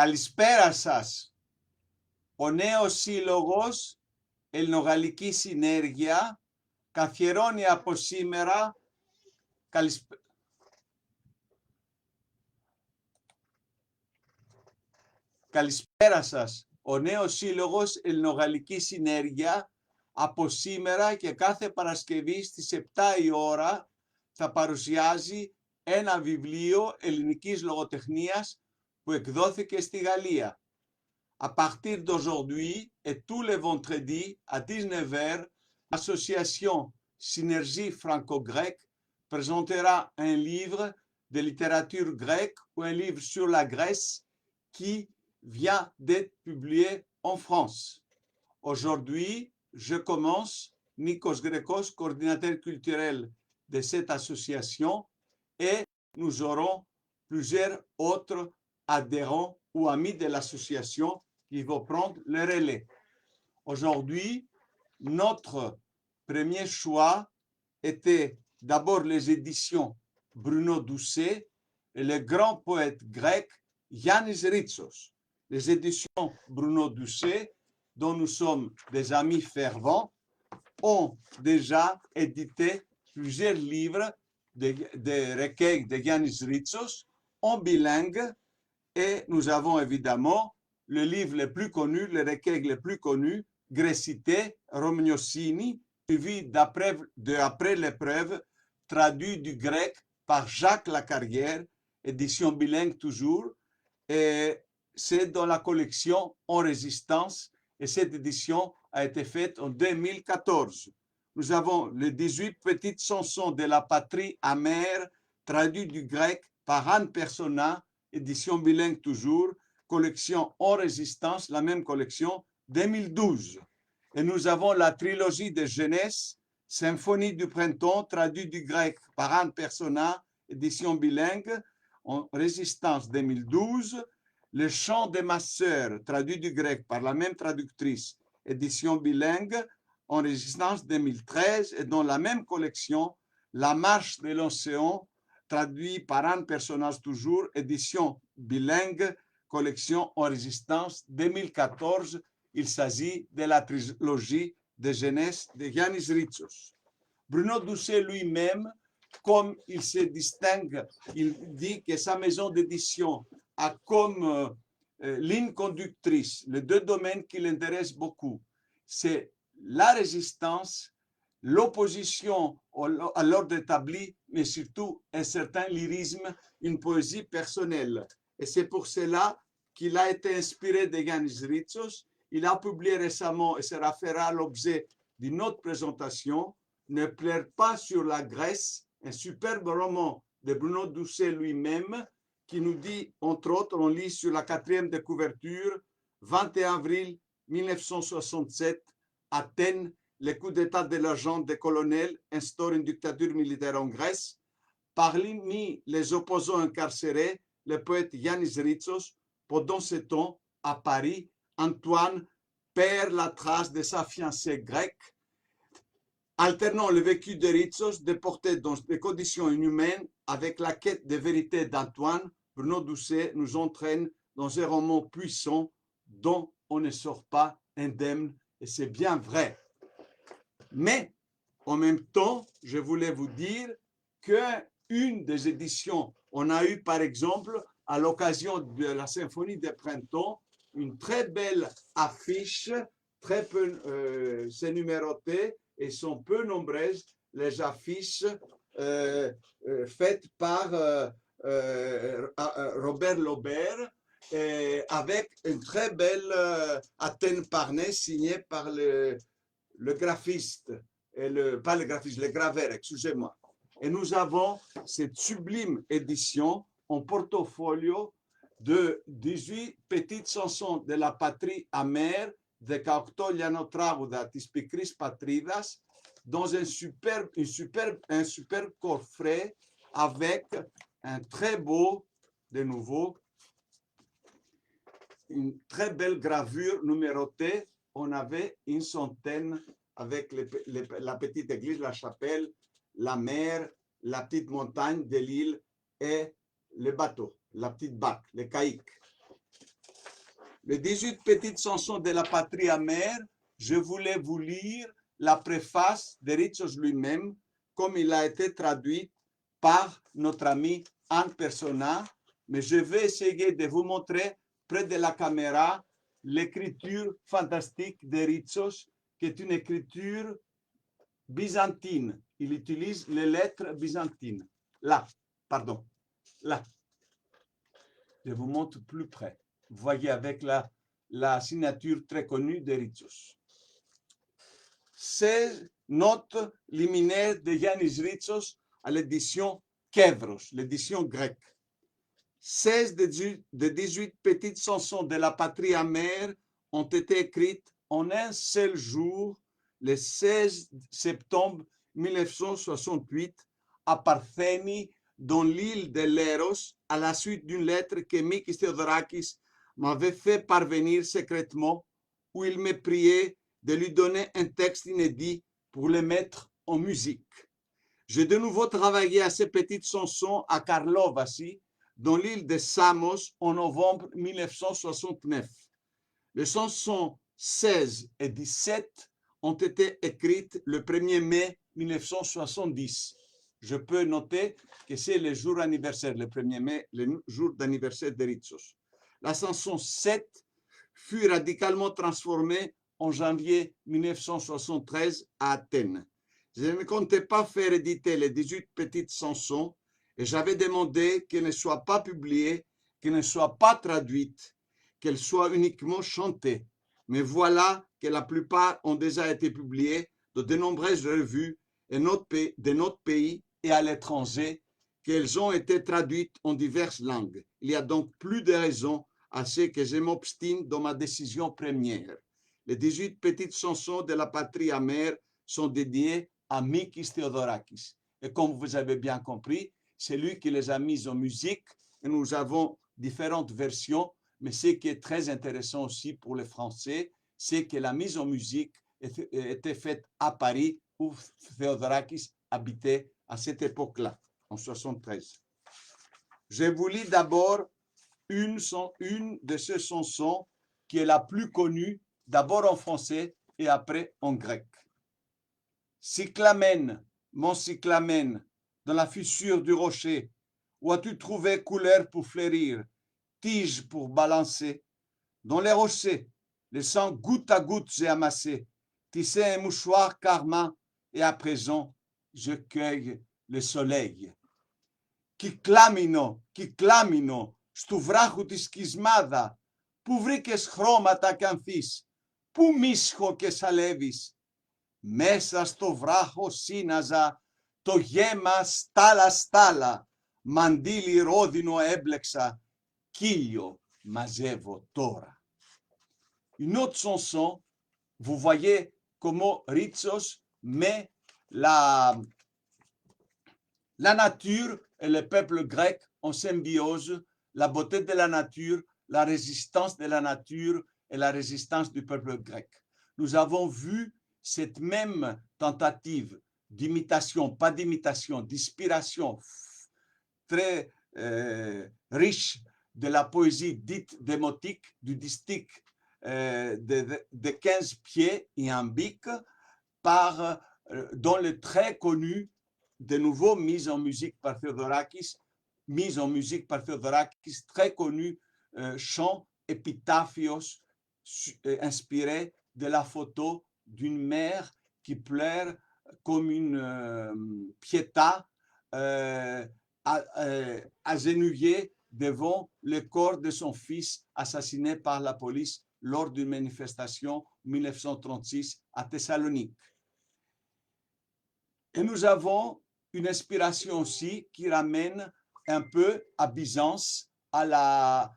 Καλησπέρα σας. Ο νέος σύλλογος Ελληνογαλλική Συνέργεια καθιερώνει από σήμερα Καλησπέρα σας. Ο νέος σύλλογος Ελληνογαλλική Συνέργεια από σήμερα και κάθε Παρασκευή στις 7 η ώρα θα παρουσιάζει ένα βιβλίο ελληνικής λογοτεχνίας που εκδόθηκε στη Γαλλία. À partir d'aujourd'hui et tous les vendredis à 19h, l'association Synergie franco-grecque présentera un livre de littérature grecque ou un livre sur la Grèce qui vient d'être publié en France. Aujourd'hui, je commence, Nikos Grekos, coordinateur culturel de cette association, et nous aurons plusieurs autres adhérents ou amis de l'association qui vont prendre le relais. Aujourd'hui, notre premier choix était d'abord les éditions Bruno Doucet et le grand poète grec Yannis Ritsos. Les éditions Bruno Doucet, dont nous sommes des amis fervents, ont déjà édité plusieurs livres de recueils de Yannis Ritsos en bilingue, et nous avons évidemment le livre le plus connu, le recueil le plus connu, Grécité, Romniosini, suivi d'Après l'épreuve, traduit du grec par Jacques Lacarrière, édition bilingue toujours, et c'est dans la collection En Résistance, et cette édition a été faite en 2014. Nous avons les 18 petites chansons de la patrie amère, traduit du grec par Anne Persona, édition bilingue toujours, collection En Résistance, la même collection, 2012. Et nous avons la trilogie de jeunesse, Symphonie du printemps, traduit du grec par Anne Persona, édition bilingue, En Résistance 2012, Le chant de ma sœur, traduit du grec par la même traductrice, édition bilingue, En Résistance 2013, et dans la même collection, La marche de l'océan, traduit par Anne Persona toujours, édition bilingue, collection En Résistance 2014. Il s'agit de la trilogie de jeunesse de Yannis Ritsos. Bruno Doucet lui-même, comme il se distingue, il dit que sa maison d'édition a comme ligne conductrice les deux domaines qui l'intéressent beaucoup. C'est la résistance, l'opposition à l'ordre établi, mais surtout un certain lyrisme, une poésie personnelle. Et c'est pour cela qu'il a été inspiré de Yannis Ritsos. Il a publié récemment, et ça fera l'objet d'une autre présentation, Ne pleure pas sur la Grèce, un superbe roman de Bruno Doucet lui-même, qui nous dit, entre autres, on lit sur la 4e de couverture, 21 avril 1967, Athènes, le coup d'état de l'agent des colonels instaure une dictature militaire en Grèce. Parmi les opposants incarcérés, le poète Yannis Ritsos, pendant ce temps, à Paris, Antoine perd la trace de sa fiancée grecque, alternant le vécu de Ritsos, déporté dans des conditions inhumaines, avec la quête de vérité d'Antoine. Bruno Doucet nous entraîne dans un roman puissant dont on ne sort pas indemne, et c'est bien vrai. Mais en même temps, je voulais vous dire qu'une des éditions, on a eu par exemple, à l'occasion de la symphonie des printemps, une très belle affiche, très peu, c'est numéroté et sont peu nombreuses les affiches faites par Robert Laubert, avec une très belle Athènes Parnès signée par le graphiste, pas le graphiste, le graveur, excusez-moi. Et nous avons cette sublime édition en portfolio de 18 petites chansons de la patrie amère, de 18 λιανοτράγουδα της πικρής πατρίδας, dans un superbe coffret avec un très beau, de nouveau, une très belle gravure numérotée. On avait une centaine avec la petite église, la chapelle, la mer, la petite montagne de l'île et le bateau, la petite barque, le caïque. Les 18 petites chansons de la patrie amère, je voulais vous lire la préface de Ritsos lui-même, comme il a été traduit par notre ami Anne Persona, mais je vais essayer de vous montrer près de la caméra l'écriture fantastique de Ritsos, qui est une écriture byzantine. Il utilise les lettres byzantines. Là, pardon, là. Je vous montre plus près. Vous voyez avec la signature très connue de Ritsos. 16 notes liminaires de Yannis Ritsos à l'édition Kevros, l'édition grecque. 16 des 18 petites chansons de la patrie amère ont été écrites en un seul jour, le 16 septembre 1968, à Parthène, dans l'île de Léros, à la suite d'une lettre que Mikis Theodorakis m'avait fait parvenir secrètement, où il me priait de lui donner un texte inédit pour le mettre en musique. J'ai de nouveau travaillé à ces petites chansons à Karlovasi, dans l'île de Samos, en novembre 1969. Les chansons 16 et 17 ont été écrites le 1er mai 1970. Je peux noter que c'est le jour anniversaire, le 1er mai, le jour d'anniversaire de Ritsos. La chanson 7 fut radicalement transformée en janvier 1973 à Athènes. Je ne comptais pas faire éditer les 18 petites chansons et j'avais demandé qu'elles ne soient pas publiées, qu'elles ne soient pas traduites, qu'elles soient uniquement chantées. Mais voilà que la plupart ont déjà été publiées dans de nombreuses revues de notre pays et à l'étranger, qu'elles ont été traduites en diverses langues. Il y a donc plus de raisons à ce que je m'obstine dans ma décision première. Les 18 petites chansons de la patrie amère sont dédiées à Mikis Theodorakis. Et comme vous avez bien compris, c'est lui qui les a mises en musique et nous avons différentes versions, mais ce qui est très intéressant aussi pour les Français, c'est que la mise en musique était faite à Paris où Theodorakis habitait à cette époque-là, en 73. Je vous lis d'abord une de ces chansons qui est la plus connue, d'abord en français et après en grec. Cyclamène, mon cyclamène, dans la fissure du rocher, où as-tu trouvé couleur pour fleurir, tige pour balancer? Dans les rochers, le sang goutte à goutte j'ai amassé, tissé un mouchoir carmin, et à présent, je cueille le soleil. Κυκλάμινο, στου βράχου τη σκισμάδα, που βρήκες χρώματα κι ανθείς, που μίσχο και σαλεύεις. Μέσα στο βράχο σύναζα, το γέμα στάλα, μαντίλι ρόδινο έμπλεξα, κύλιο μαζεύω τώρα. Une autre chanson, vous voyez comment Ritsos met la nature et le peuple grec en symbiose, la beauté de la nature, la résistance de la nature et la résistance du peuple grec. Nous avons vu cette même tentative d'imitation, pas d'imitation, d'inspiration très riche de la poésie dite démotique, du distique de 15 pieds iambiques, dont le très connu, de nouveau mise en musique par Theodorakis, très connu chant épitaphios inspiré de la photo d'une mère qui pleure comme une Pietà agenouillée devant le corps de son fils assassiné par la police lors d'une manifestation en 1936 à Thessalonique. Et nous avons une inspiration aussi qui ramène un peu à Byzance, à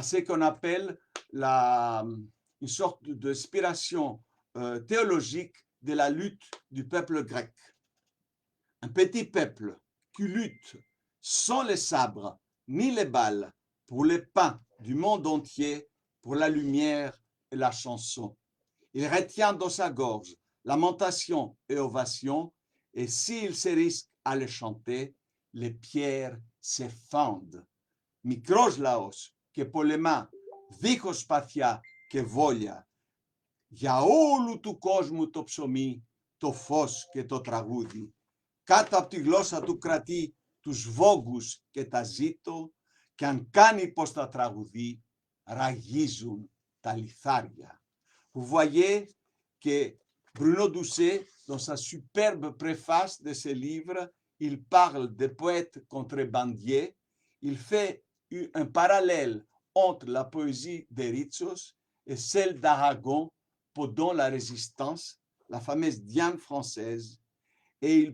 ce qu'on appelle une sorte d'inspiration théologique de la lutte du peuple grec. Un petit peuple qui lutte sans les sabres ni les balles pour le pain du monde entier, pour la lumière et la chanson. Il retient dans sa gorge lamentation et ovation, et s'il se risque à le chanter, les pierres se fendent. Μικρός λαός και πολεμά δίχως σπαθιά και βόλια για όλου του κόσμου το ψωμί, το φως και το τραγούδι. Κάτω από τη γλώσσα του κρατεί τους βόγγους και τα ζήτω και αν κάνει πως τα τραγουδεί, ραγίζουν τα λιθάρια. Vous voyez que Bruno Doucet, dans sa superbe préface de ses livres, il parle des poètes contrebandiers, il fait un parallèle entre la poésie des Ritsos et celle d'Aragon pendant la résistance, la fameuse Diane française, et il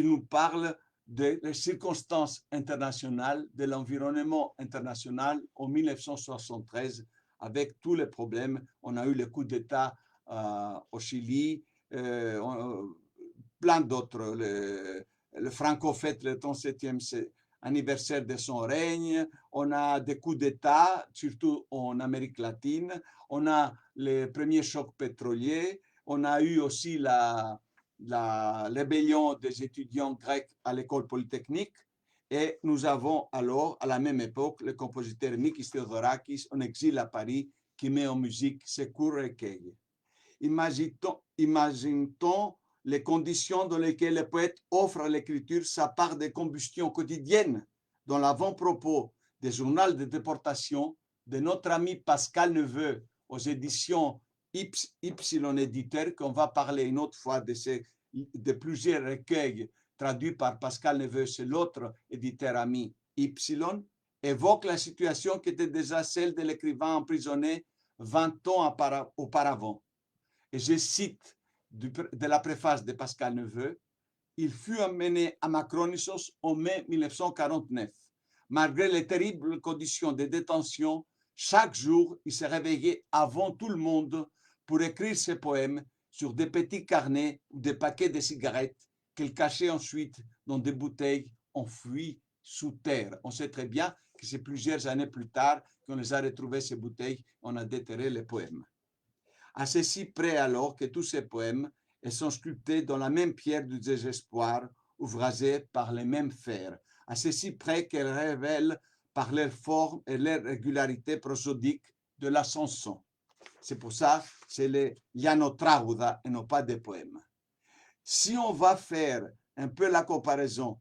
nous parle des circonstances internationales, de l'environnement international en 1973, avec tous les problèmes. On a eu le coup d'État au Chili, plein d'autres. Le Franco fête le 37e anniversaire de son règne. On a des coups d'État, surtout en Amérique latine. On a les premiers chocs pétroliers. On a eu aussi la rébellion des étudiants grecs à l'école polytechnique. Et nous avons alors, à la même époque, le compositeur Mikis Theodorakis en exil à Paris qui met en musique ces courts recueils. Imagine-t-on les conditions dans lesquelles le poète offre à l'écriture sa part de combustion quotidienne dans l'avant-propos des journaux de déportation de notre ami Pascal Neveu aux éditions Ypsilon Éditeur, qu'on va parler une autre fois de plusieurs recueils traduit par Pascal Neveu, c'est l'autre éditeur ami Ypsilon, évoque la situation qui était déjà celle de l'écrivain emprisonné 20 ans auparavant. Et je cite de la préface de Pascal Neveu, il fut amené à Macronissos en mai 1949. Malgré les terribles conditions de détention, chaque jour, il se réveillait avant tout le monde pour écrire ses poèmes sur des petits carnets ou des paquets de cigarettes qu'il cachait ensuite dans des bouteilles enfouies sous terre. On sait très bien que c'est plusieurs années plus tard qu'on les a retrouvées, ces bouteilles, on a déterré les poèmes. À ceci près alors que tous ces poèmes sont sculptés dans la même pierre du désespoir, ouvragés par les mêmes fers, à ceci près qu'elles révèlent par leur forme et leur régularité prosodique de la chanson. C'est pour ça que c'est les Yanotravouda et non pas des poèmes. Si on va faire un peu la comparaison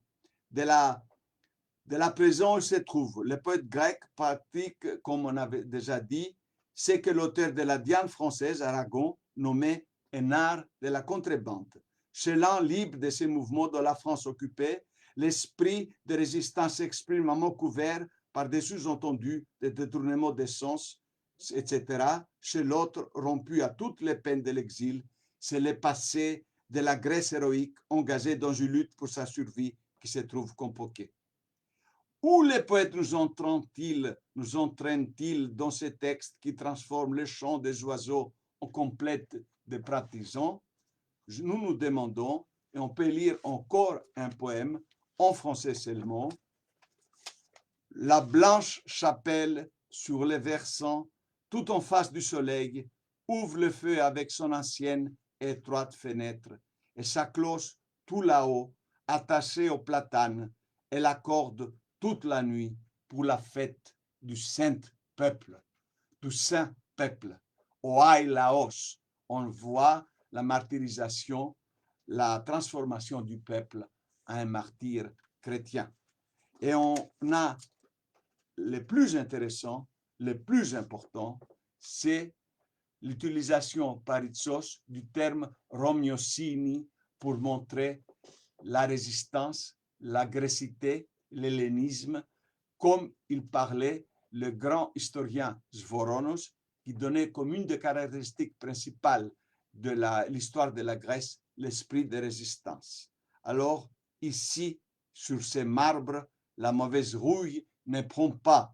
de la prison où se trouve le poète grec pratique, comme on avait déjà dit, c'est que l'auteur de la Diane française, Aragon, nommé un art de la contrebande. Chelan libre de ces mouvements dans la France occupée, l'esprit de résistance s'exprime à mot couvert par des sous-entendus, des détournements des sens, etc. Chez l'autre, rompu à toutes les peines de l'exil, c'est le passé de la Grèce héroïque engagée dans une lutte pour sa survie qui se trouve convoquée. Où les poètes nous entraînent-ils dans ces textes qui transforment le chant des oiseaux en complète de partisans? Nous nous demandons, et on peut lire encore un poème en français seulement, la blanche chapelle sur les versants, tout en face du soleil, ouvre le feu avec son ancienne étroite fenêtre, et sa cloche tout là-haut, attachée au platane, elle accorde toute la nuit pour la fête du saint peuple, Au Haï Laos, on voit la martyrisation, la transformation du peuple en un martyr chrétien. Et on a le plus intéressant, le plus important, c'est l'utilisation par Ritsos du terme Romiosini pour montrer la résistance, l'agressivité, l'hellénisme, comme il parlait le grand historien Svoronos, qui donnait comme une des caractéristiques principales de l'histoire de la Grèce l'esprit de résistance. Alors, ici, sur ces marbres, la mauvaise rouille ne prend pas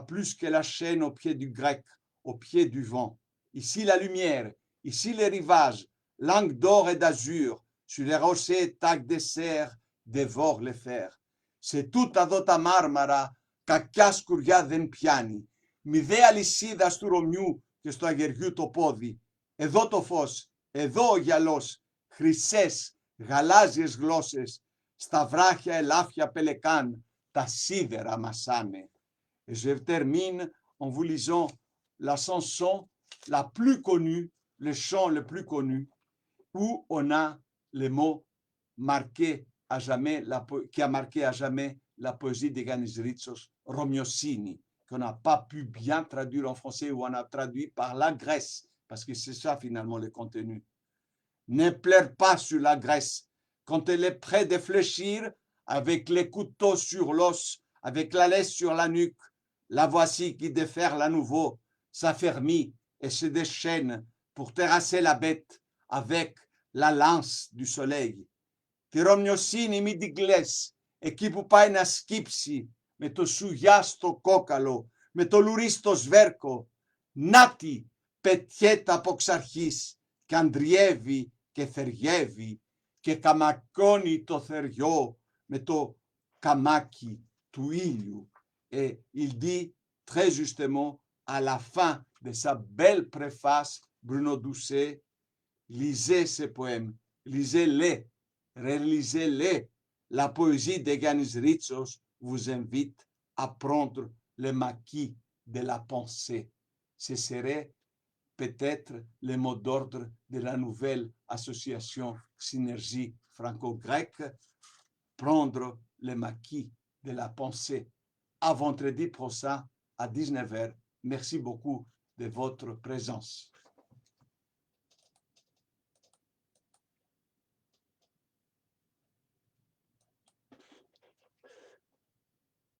plus que la chaîne au pied du grec, au pied du vent. Ici la lumière, ici les rivages, langue d'or et d'azur, sur les rochers, tacs de serre, dévore les fers. Σε τούτα δω τα μάρμαρα, κακιά σκουριά δεν πιάνει. Μηδέα λυσίδα του Ρωμιού και στο αγεριού το πόδι. Εδώ το φως, εδώ ο γυαλός, χρυσές, γαλάζιες γλώσσες, στα βράχια ελάφια πελεκάν, τα σίδερα μασάνε. Et je termine en vous lisant la chanson la plus connue, le chant le plus connu, où on a les mots marqués à jamais, qui a marqué à jamais la poésie de Yanis Ritsos, Romiosini, qu'on n'a pas pu bien traduire en français ou on a traduit par la Grèce, parce que c'est ça finalement le contenu. Ne pleure pas sur la Grèce. Quand elle est prête de fléchir, avec les couteaux sur l'os, avec la laisse sur la nuque, la voici qui déferle à nouveau, s'affermit et se déchaîne pour terrasser la bête avec la lance du soleil. Τη Ρωμιοσύνη μην την κλαις, εκεί που πάει να σκύψει με το σουγιά στο κόκαλο, με το λουρί στο σβέρκο. Νάτι, πετιέται από εξ αρχής και αντριεύει και θεριεύει και καμακώνει το θεριό με το καμάκι του ήλιου. Et il dit très justement à la fin de sa belle préface, Bruno Doucet, lisez ces poèmes, lisez-les, relisez-les. La poésie de Yanis Ritsos vous invite à prendre le maquis de la pensée. Ce serait peut-être le mot d'ordre de la nouvelle association Synergie franco-grecque, prendre le maquis de la pensée. À vendredi prochain à 19h. Merci beaucoup de votre présence.